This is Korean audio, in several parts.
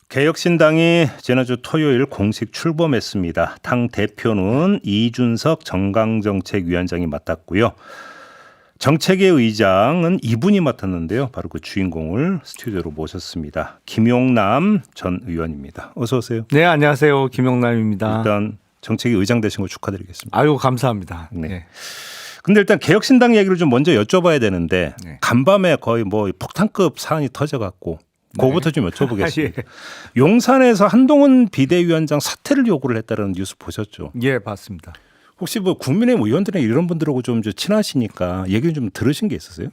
개혁신당이 지난주 토요일 공식 출범했습니다. 당 대표는 이준석 정강정책위원장이 맡았고요. 정책의 의장은 이분이 맡았는데요. 바로 그 주인공을 스튜디오로 모셨습니다. 김용남 전 의원입니다. 어서 오세요. 네, 안녕하세요. 김용남입니다. 일단 정책의 의장 되신 거 축하드리겠습니다. 아유, 감사합니다. 네. 네. 근데 일단 개혁신당 얘기를 좀 먼저 여쭤봐야 되는데 네. 간밤에 거의 뭐 폭탄급 사안이 터져갖고 그거부터 좀 여쭤보겠습니다. 예. 용산에서 한동훈 비대위원장 사퇴를 요구를 했다는 뉴스 보셨죠? 예, 봤습니다. 혹시 뭐 국민의힘 의원들이나 이런 분들하고 좀 친하시니까 얘기는 좀 들으신 게 있으세요?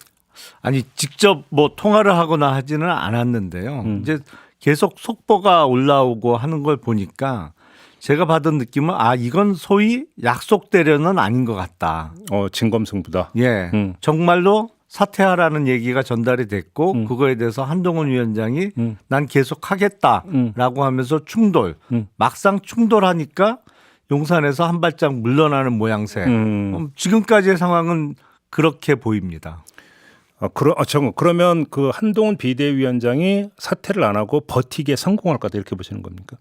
아니, 직접 뭐 통화를 하거나 하지는 않았는데요. 이제 계속 속보가 올라오고 하는 걸 보니까 제가 받은 느낌은 이건 소위 약속대련은 아닌 것 같다. 진검승부다. 예, 정말로 사퇴하라는 얘기가 전달이 됐고 그거에 대해서 한동훈 위원장이 난 계속 하겠다라고 하면서 충돌. 막상 충돌하니까 용산에서 한 발짝 물러나는 모양새. 지금까지의 상황은 그렇게 보입니다. 그러면 그 한동훈 비대위원장이 사퇴를 안 하고 버티기에 성공할 거다 이렇게 보시는 겁니까?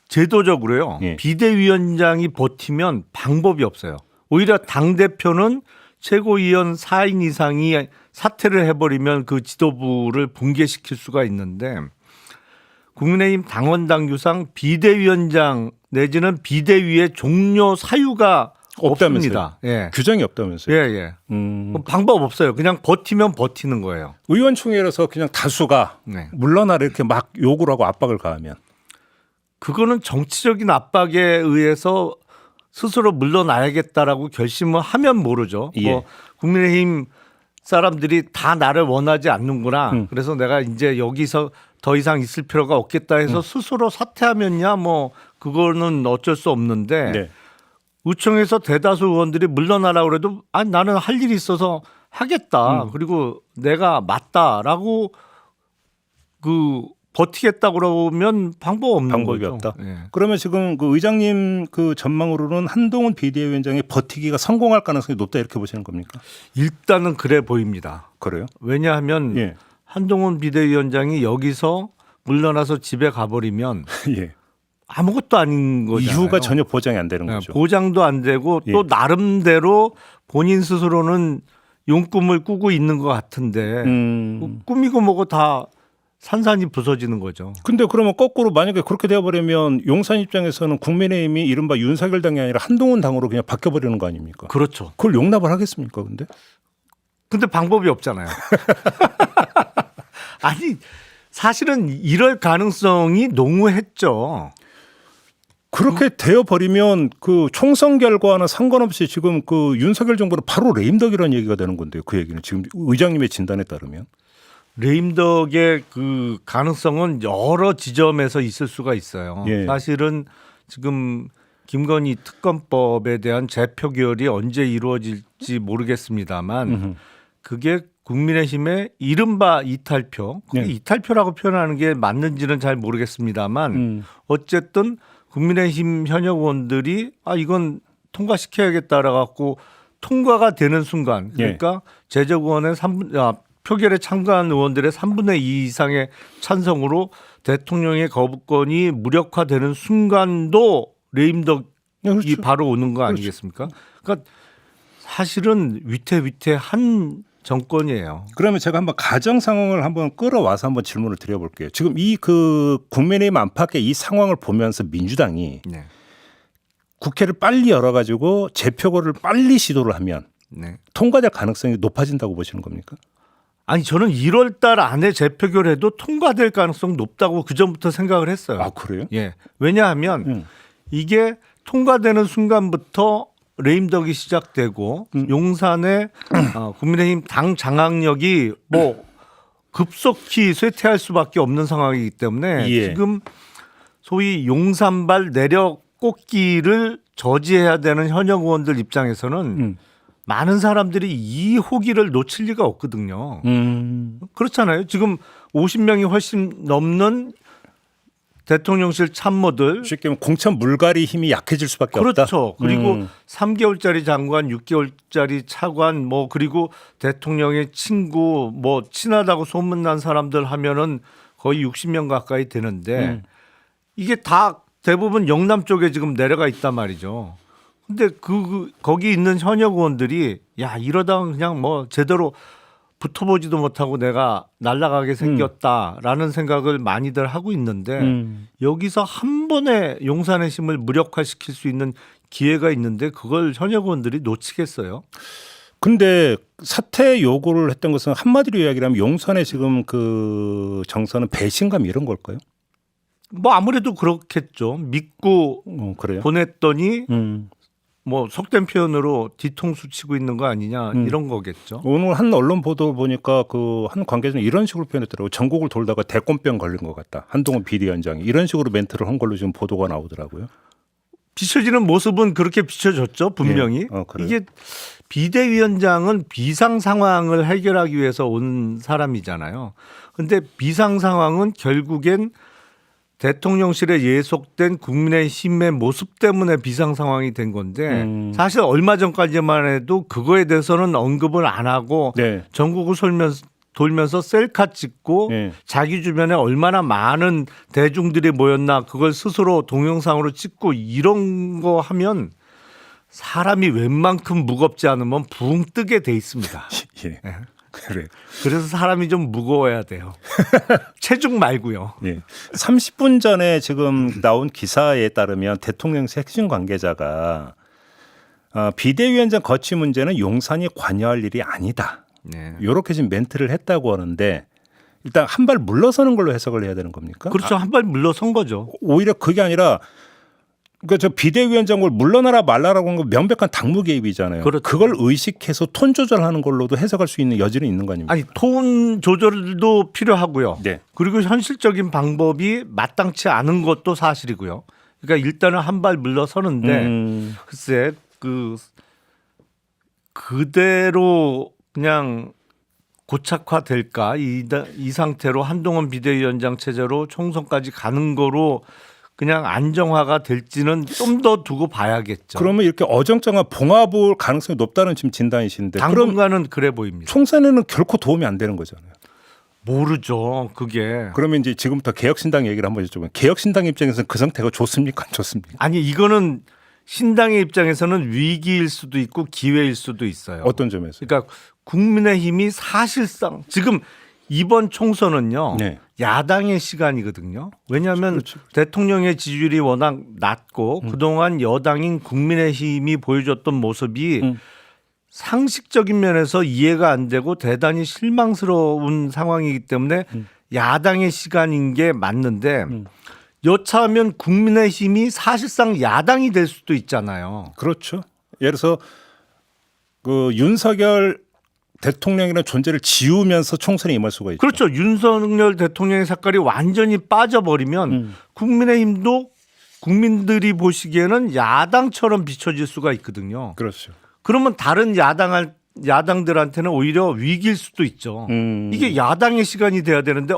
제도적으로요. 예. 비대위원장이 버티면 방법이 없어요. 오히려 당대표는 최고위원 4인 이상이 사퇴를 해버리면 그 지도부를 붕괴시킬 수가 있는데 국민의힘 당원 당규상 비대위원장 내지는 비대위의 종료 사유가 없습니다. 예. 규정이 없다면서요? 예. 방법 없어요. 그냥 버티면 버티는 거예요. 의원총회에서 그냥 다수가 네. 물러나라 이렇게 막 요구를 하고 압박을 가하면 그거는 정치적인 압박에 의해서 스스로 물러나야겠다라고 결심을 하면 모르죠. 예. 뭐 국민의힘 사람들이 다 나를 원하지 않는구나. 그래서 내가 이제 여기서 더 이상 있을 필요가 없겠다 해서 스스로 사퇴하면야 뭐 그거는 어쩔 수 없는데 네. 의총에서 대다수 의원들이 물러나라 그래도 나는 할 일이 있어서 하겠다. 그리고 내가 맞다라고 버티겠다 그러면 방법 없는 방법이 거죠. 없다. 예. 그러면 지금 그 의장님 그 전망으로는 한동훈 비대위원장이 버티기가 성공할 가능성이 높다 이렇게 보시는 겁니까? 일단은 그래 보입니다. 그래요? 왜냐하면 예. 한동훈 비대위원장이 여기서 물러나서 집에 가버리면 예. 아무것도 아닌 거잖아요. 이후가 전혀 보장이 안 되는 거죠. 보장도 안 되고 예. 또 나름대로 본인 스스로는 용꿈을 꾸고 있는 것 같은데 꾸미고 뭐고 다 산산이 부서지는 거죠. 근데 그러면 거꾸로 만약에 그렇게 되어버리면 용산 입장에서는 국민의힘이 이른바 윤석열 당이 아니라 한동훈 당으로 그냥 바뀌어버리는 거 아닙니까? 그렇죠. 그걸 용납을 하겠습니까? 근데 방법이 없잖아요. 아니 사실은 이럴 가능성이 농후했죠. 그렇게 되어버리면 그 총선 결과와는 상관없이 지금 그 윤석열 정부는 바로 레임덕이라는 얘기가 되는 건데요. 그 얘기는 지금 의장님의 진단에 따르면. 레임덕의 그 가능성은 여러 지점에서 있을 수가 있어요. 예. 사실은 지금 김건희 특검법에 대한 재표결이 언제 이루어질지 모르겠습니다만 그게 국민의힘의 이른바 이탈표, 그게 이탈표라고 표현하는 게 맞는지는 잘 모르겠습니다만 어쨌든 국민의힘 현역 의원들이 이건 통과시켜야겠다라 갖고 통과가 되는 순간 그러니까 재적 의원의 표결에 참가한 의원들의 3분의 2 이상의 찬성으로 대통령의 거부권이 무력화되는 순간도 레임덕이 그렇죠. 바로 오는 거 아니겠습니까? 그러니까 사실은 위태위태한 정권이에요. 그러면 제가 한번 가정 상황을 한번 끌어와서 한번 질문을 드려볼게요. 지금 이 그 국민의힘 안팎의 이 상황을 보면서 민주당이 국회를 빨리 열어가지고 재표결을 빨리 시도를 하면 통과될 가능성이 높아진다고 보시는 겁니까? 아니 저는 1월 달 안에 재표결해도 통과될 가능성 높다고 그전부터 생각을 했어요. 그래요? 예. 왜냐하면 이게 통과되는 순간부터 레임덕이 시작되고 용산의 국민의힘 당 장악력이 뭐 급속히 쇠퇴할 수밖에 없는 상황이기 때문에 지금 소위 용산발 내력 꽂기를 저지해야 되는 현역 의원들 입장에서는 많은 사람들이 이 호기를 놓칠 리가 없거든요. 그렇잖아요. 지금 50명이 훨씬 넘는 대통령실 참모들. 쉽게 말하면 공천 물갈이 힘이 약해질 수밖에 없다. 그렇죠. 그리고 3개월짜리 장관, 6개월짜리 차관, 그리고 대통령의 친구, 친하다고 소문난 사람들 하면은 거의 60명 가까이 되는데 이게 다 대부분 영남 쪽에 지금 내려가 있단 말이죠. 근데 거기 있는 현역 의원들이 야 이러다 그냥 뭐 제대로 붙어보지도 못하고 내가 날아가게 생겼다라는 생각을 많이들 하고 있는데 여기서 한 번에 용산의 힘을 무력화시킬 수 있는 기회가 있는데 그걸 현역 의원들이 놓치겠어요? 근데 사퇴 요구를 했던 것은 한마디로 이야기하면 용산의 지금 그 정서는 배신감 이런 걸까요? 뭐 아무래도 그렇겠죠. 믿고 그래요? 보냈더니 뭐 속된 표현으로 뒤통수 치고 있는 거 아니냐 이런 거겠죠. 오늘 한 언론 보도 보니까 그 한 관계자는 이런 식으로 표현했더라고요. 전국을 돌다가 대권병 걸린 것 같다. 한동훈 비대위원장이 이런 식으로 멘트를 한 걸로 지금 보도가 나오더라고요. 비춰지는 모습은 그렇게 비춰졌죠. 분명히. 그래요? 이게 비대위원장은 비상 상황을 해결하기 위해서 온 사람이잖아요. 근데 비상 상황은 결국엔 대통령실에 예속된 국민의힘의 모습 때문에 비상 상황이 된 건데 사실 얼마 전까지만 해도 그거에 대해서는 언급을 안 하고 네. 전국을 돌면서 셀카 찍고 네. 자기 주변에 얼마나 많은 대중들이 모였나 그걸 스스로 동영상으로 찍고 이런 거 하면 사람이 웬만큼 무겁지 않으면 붕 뜨게 돼 있습니다. 예. 그래. 그래서 사람이 좀 무거워야 돼요. 체중 말고요. 예. 30분 전에 지금 나온 기사에 따르면 대통령실 핵심 관계자가 비대위원장 거취 문제는 용산이 관여할 일이 아니다. 네. 이렇게 지금 멘트를 했다고 하는데 일단 한 발 물러서는 걸로 해석을 해야 되는 겁니까? 그렇죠. 한 발 물러선 거죠. 오히려 그게 아니라 그러니까 저 비대위원장을 물러나라 말라라고 하는 건 명백한 당무 개입이잖아요. 그렇죠. 그걸 의식해서 톤 조절하는 걸로도 해석할 수 있는 여지는 있는 거 아닙니까? 아니 톤 조절도 필요하고요. 네. 그리고 현실적인 방법이 마땅치 않은 것도 사실이고요. 그러니까 일단은 한 발 물러서는데 글쎄 그대로 그냥 고착화될까 이 상태로 한동훈 비대위원장 체제로 총선까지 가는 거로 그냥 안정화가 될지는 좀 더 두고 봐야겠죠. 그러면 이렇게 어정쩡한 봉합 올 가능성이 높다는 지금 진단이신데 그럼 당분간은 그래 보입니다. 총선에는 결코 도움이 안 되는 거잖아요. 모르죠. 그게. 그러면 이제 지금부터 개혁신당 얘기를 한번 여쭤보면 개혁신당 입장에서는 그 상태가 좋습니까? 안 좋습니까? 아니 이거는 신당의 입장에서는 위기일 수도 있고 기회일 수도 있어요. 어떤 점에서? 그러니까 국민의힘이 사실상 지금 이번 총선은요. 네. 야당의 시간이거든요. 왜냐하면 그렇죠. 대통령의 지지율이 워낙 낮고 그동안 여당인 국민의힘이 보여줬던 모습이 상식적인 면에서 이해가 안 되고 대단히 실망스러운 상황이기 때문에 야당의 시간인 게 맞는데 여차하면 국민의힘이 사실상 야당이 될 수도 있잖아요. 그렇죠. 예를 들어서 그 윤석열 대통령이라는 존재를 지우면서 총선에 임할 수가 있죠. 그렇죠. 윤석열 대통령의 색깔이 완전히 빠져버리면 국민의힘도 국민들이 보시기에는 야당처럼 비춰질 수가 있거든요. 그렇죠. 그러면 다른 야당들한테는 오히려 위기일 수도 있죠. 이게 야당의 시간이 돼야 되는데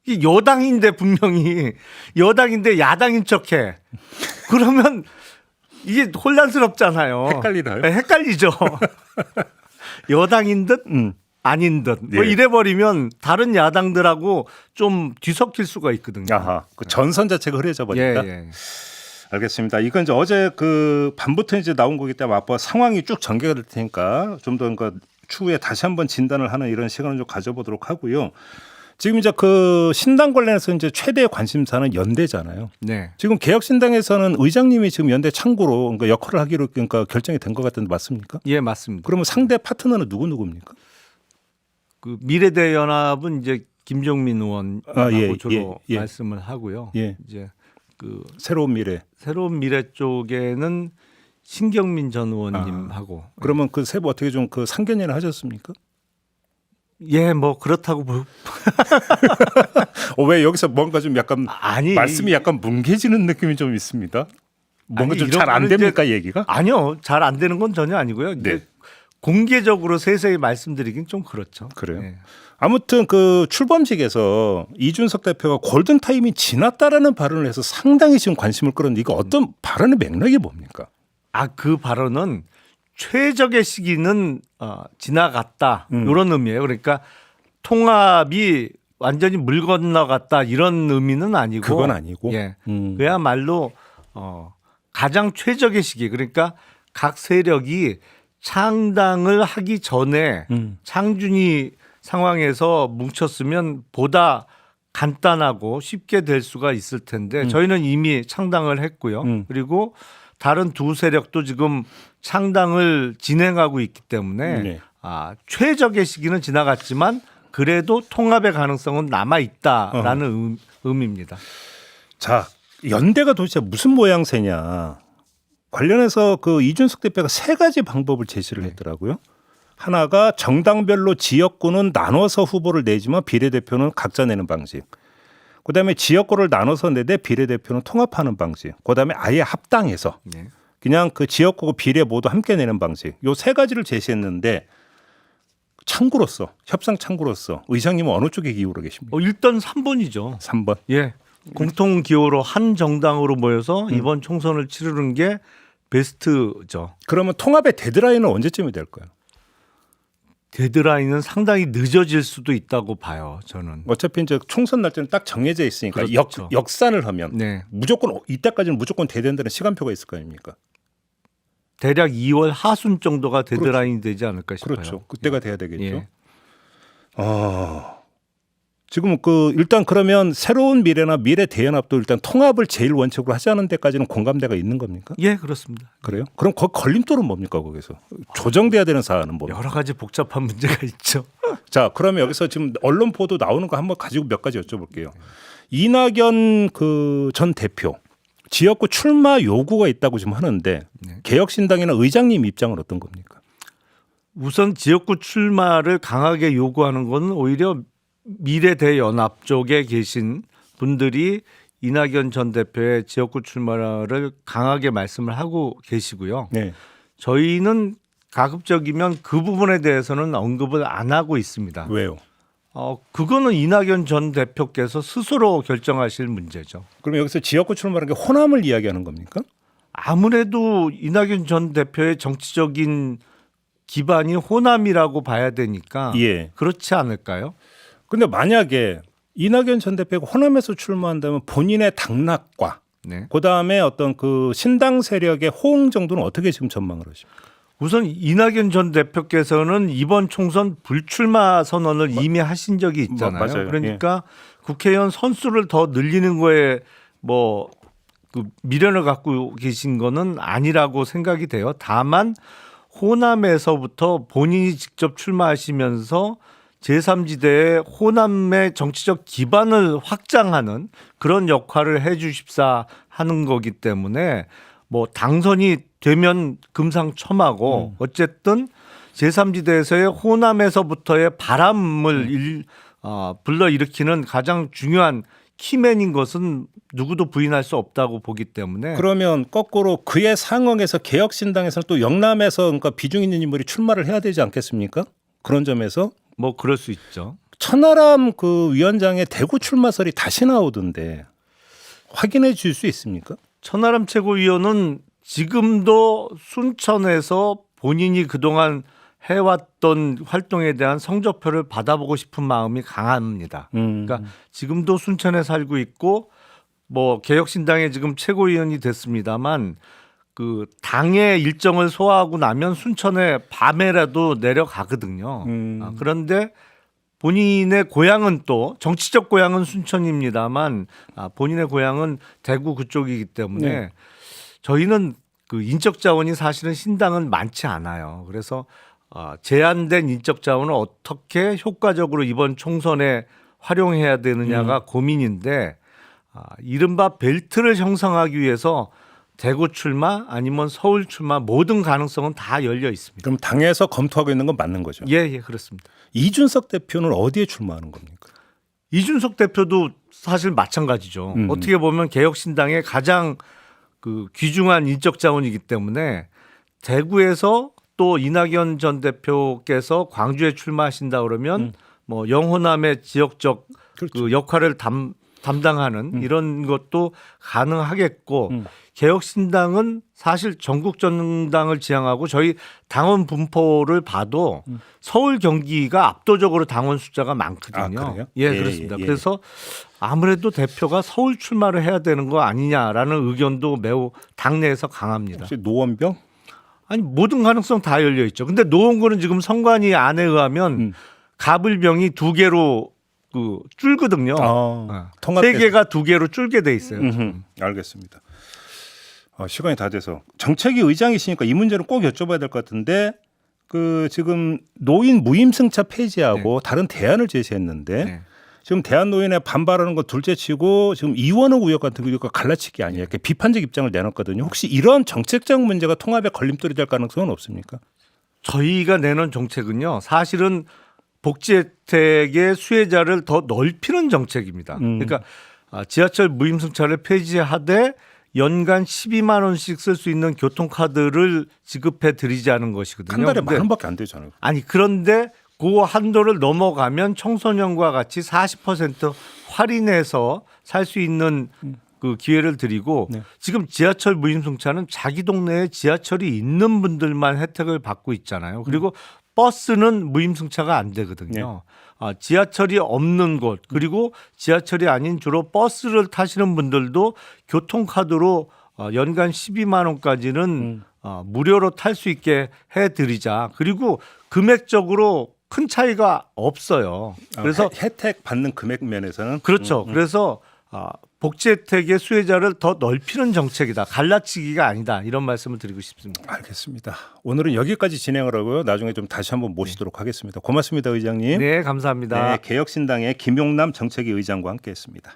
이게 여당인데 분명히 여당인데 야당인 척해. 그러면 이게 혼란스럽잖아요. 헷갈리나요? 네, 헷갈리죠. 여당인 듯 아닌 듯 뭐 예. 이래버리면 다른 야당들하고 좀 뒤섞일 수가 있거든요. 아하, 그 전선 자체가 흐려져 버린다. 예. 알겠습니다. 이건 이제 어제 그 밤부터 이제 나온 거기 때문에 앞으로 상황이 쭉 전개가 될 테니까 좀 더 그러니까 추후에 다시 한번 진단을 하는 이런 시간을 좀 가져보도록 하고요. 지금 이제 그 신당 관련해서 이제 최대의 관심사는 연대잖아요. 네. 지금 개혁신당에서는 의장님이 지금 연대 창구로 그러니까 역할을 하기로 그러니까 결정이 된 것 같은데 맞습니까? 예, 맞습니다. 그러면 상대 파트너는 누구입니까? 그 미래대연합은 이제 김종민 의원하고 주로 예. 말씀을 하고요. 예. 이제 그 새로운 미래. 새로운 미래 쪽에는 신경민 전 의원님하고 그러면 그 세 분 어떻게 좀 그 상견례를 하셨습니까? 예, 뭐 그렇다고 왜 여기서 뭔가 좀 약간 아니 말씀이 약간 뭉개지는 느낌이 좀 있습니다. 뭔가 아니, 좀 잘 안 이런 거는 됩니까 얘기가? 아니요, 잘 안 되는 건 전혀 아니고요. 네. 이제 공개적으로 세세히 말씀드리긴 좀 그렇죠. 그래요. 예. 아무튼 그 출범식에서 이준석 대표가 골든 타임이 지났다라는 발언을 해서 상당히 지금 관심을 끌었는데 이거 어떤 발언의 맥락이 뭡니까? 그 발언은 최적의 시기는 지나갔다 이런 의미예요. 그러니까 통합이 완전히 물 건너갔다 이런 의미는 아니고 그건 아니고. 예. 그야말로 가장 최적의 시기 그러니까 각 세력이 창당을 하기 전에 창준이 상황에서 뭉쳤으면 보다 간단하고 쉽게 될 수가 있을 텐데 저희는 이미 창당을 했고요. 그리고 다른 두 세력도 지금 창당을 진행하고 있기 때문에 네. 최적의 시기는 지나갔지만 그래도 통합의 가능성은 남아 있다라는 의미입니다. 자, 연대가 도대체 무슨 모양새냐. 관련해서 그 이준석 대표가 세 가지 방법을 제시를 했더라고요. 하나가 정당별로 지역구는 나눠서 후보를 내지만 비례대표는 각자 내는 방식. 그다음에 지역구를 나눠서 내되 비례대표는 통합하는 방식. 그다음에 아예 합당해서 그냥 그 지역구 비례 모두 함께 내는 방식. 요 세 가지를 제시했는데 창구로서 협상 창구로서 의장님은 어느 쪽에 기울어 계십니까? 일단 3번이죠. 3번. 예. 공통 기호로 한 정당으로 모여서 이번 총선을 치르는 게 베스트죠. 그러면 통합의 데드라인은 언제쯤이 될까요? 데드라인은 상당히 늦어질 수도 있다고 봐요. 저는. 어차피 이제 총선 날짜는 딱 정해져 있으니까 그렇죠. 역산을 하면 네. 무조건 이때까지는 무조건 돼된다는 시간표가 있을 거 아닙니까? 대략 2월 하순 정도가 데드라인이 되지 않을까 싶어요. 그렇죠. 그때가 돼야 되겠죠. 예. 지금 그 일단 그러면 새로운 미래나 미래 대연합도 일단 통합을 제일 원칙으로 하자는 데까지는 공감대가 있는 겁니까? 예, 그렇습니다. 그래요? 그럼 그 걸림돌은 뭡니까 거기서? 조정돼야 되는 사안은 뭡니까? 여러 가지 복잡한 문제가 있죠. 자, 그러면 여기서 지금 언론 보도 나오는 거 한번 가지고 몇 가지 여쭤볼게요. 이낙연 그 전 대표 지역구 출마 요구가 있다고 지금 하는데 개혁신당이나 의장님 입장은 어떤 겁니까? 우선 지역구 출마를 강하게 요구하는 건 오히려 미래대연합 쪽에 계신 분들이 이낙연 전 대표의 지역구 출마를 강하게 말씀을 하고 계시고요. 네. 저희는 가급적이면 그 부분에 대해서는 언급을 안 하고 있습니다. 왜요? 그거는 이낙연 전 대표께서 스스로 결정하실 문제죠. 그럼 여기서 지역구 출마라는 게 호남을 이야기하는 겁니까? 아무래도 이낙연 전 대표의 정치적인 기반이 호남이라고 봐야 되니까 예. 그렇지 않을까요? 근데 만약에 이낙연 전 대표가 호남에서 출마한다면 본인의 당락과 네. 그다음에 어떤 그 신당 세력의 호응 정도는 어떻게 지금 전망을 하십니까? 우선 이낙연 전 대표께서는 이번 총선 불출마 선언을 이미 하신 적이 있잖아요. 맞아요. 그러니까 국회의원 선수를 더 늘리는 거에 그 미련을 갖고 계신 거는 아니라고 생각이 돼요. 다만 호남에서부터 본인이 직접 출마하시면서 제3지대의 호남의 정치적 기반을 확장하는 그런 역할을 해 주십사 하는 거기 때문에 당선이 되면 금상첨화고 어쨌든 제3지대에서의 호남에서부터의 바람을 불러일으키는 가장 중요한 키맨인 것은 누구도 부인할 수 없다고 보기 때문에 그러면 거꾸로 그의 상황에서 개혁신당에서는 또 영남에서 그러니까 비중 있는 인물이 출마를 해야 되지 않겠습니까? 그런 점에서 그럴 수 있죠. 천하람 그 위원장의 대구 출마설이 다시 나오던데 확인해 줄 수 있습니까? 천하람 최고위원은 지금도 순천에서 본인이 그동안 해왔던 활동에 대한 성적표를 받아보고 싶은 마음이 강합니다. 그러니까 지금도 순천에 살고 있고 개혁신당의 지금 최고위원이 됐습니다만 그 당의 일정을 소화하고 나면 순천에 밤에라도 내려가거든요. 그런데 본인의 고향은 또 정치적 고향은 순천입니다만 본인의 고향은 대구 그쪽이기 때문에 저희는 그 인적 자원이 사실은 신당은 많지 않아요. 그래서 제한된 인적 자원을 어떻게 효과적으로 이번 총선에 활용해야 되느냐가 고민인데 이른바 벨트를 형성하기 위해서 대구 출마 아니면 서울 출마 모든 가능성은 다 열려 있습니다. 그럼 당에서 검토하고 있는 건 맞는 거죠? 예, 그렇습니다. 이준석 대표는 어디에 출마하는 겁니까? 이준석 대표도 사실 마찬가지죠. 어떻게 보면 개혁신당의 가장 그 귀중한 인적 자원이기 때문에 대구에서 또 이낙연 전 대표께서 광주에 출마하신다 그러면 영호남의 지역적 그렇죠. 그 역할을 담당하는 이런 것도 가능하겠고 개혁신당은 사실 전국 정당을 지향하고 저희 당원 분포를 봐도 서울 경기가 압도적으로 당원 숫자가 많거든요. 아, 그래요? 예, 그렇습니다. 예. 그래서 아무래도 대표가 서울 출마를 해야 되는 거 아니냐라는 의견도 매우 당내에서 강합니다. 혹시 노원병? 아니 모든 가능성 다 열려 있죠. 근데 노원구는 지금 선관위 안에 의하면 가불병이 2개로 줄거든요. 통합돼서. 3개가 2개로 줄게 돼 있어요. 알겠습니다. 시간이 다 돼서 정책위 의장이시니까 이 문제는 꼭 여쭤봐야 될 것 같은데 지금 노인 무임승차 폐지하고 다른 대안을 제시했는데 지금 대한노인에 반발하는 거 둘째치고 지금 이원호 의원 같은 경우가 갈라치기 아니에요. 이렇게 비판적 입장을 내놨거든요. 혹시 이런 정책적 문제가 통합의 걸림돌이 될 가능성은 없습니까? 저희가 내놓은 정책은요. 사실은 복지 혜택의 수혜자를 더 넓히는 정책입니다. 그러니까 지하철 무임승차를 폐지하되 연간 12만 원씩 쓸 수 있는 교통카드를 지급해 드리자는 것이거든요. 한 달에 근데 10,000원밖에 안 되잖아요. 아니 그런데 그 한도를 넘어가면 청소년과 같이 40% 할인해서 살 수 있는 그 기회를 드리고 지금 지하철 무임승차는 자기 동네에 지하철이 있는 분들만 혜택을 받고 있잖아요. 그리고 버스는 무임승차가 안 되거든요. 지하철이 없는 곳 그리고 지하철이 아닌 주로 버스를 타시는 분들도 교통카드로 연간 12만 원까지는 무료로 탈 수 있게 해드리자. 그리고 금액적으로 큰 차이가 없어요. 그래서 혜택 받는 금액 면에서는 그렇죠. 그래서 복지 혜택의 수혜자를 더 넓히는 정책이다. 갈라치기가 아니다. 이런 말씀을 드리고 싶습니다. 알겠습니다. 오늘은 여기까지 진행을 하고요. 나중에 좀 다시 한번 모시도록 하겠습니다. 고맙습니다, 의장님. 네, 감사합니다. 네, 개혁신당의 김용남 정책위 의장과 함께했습니다.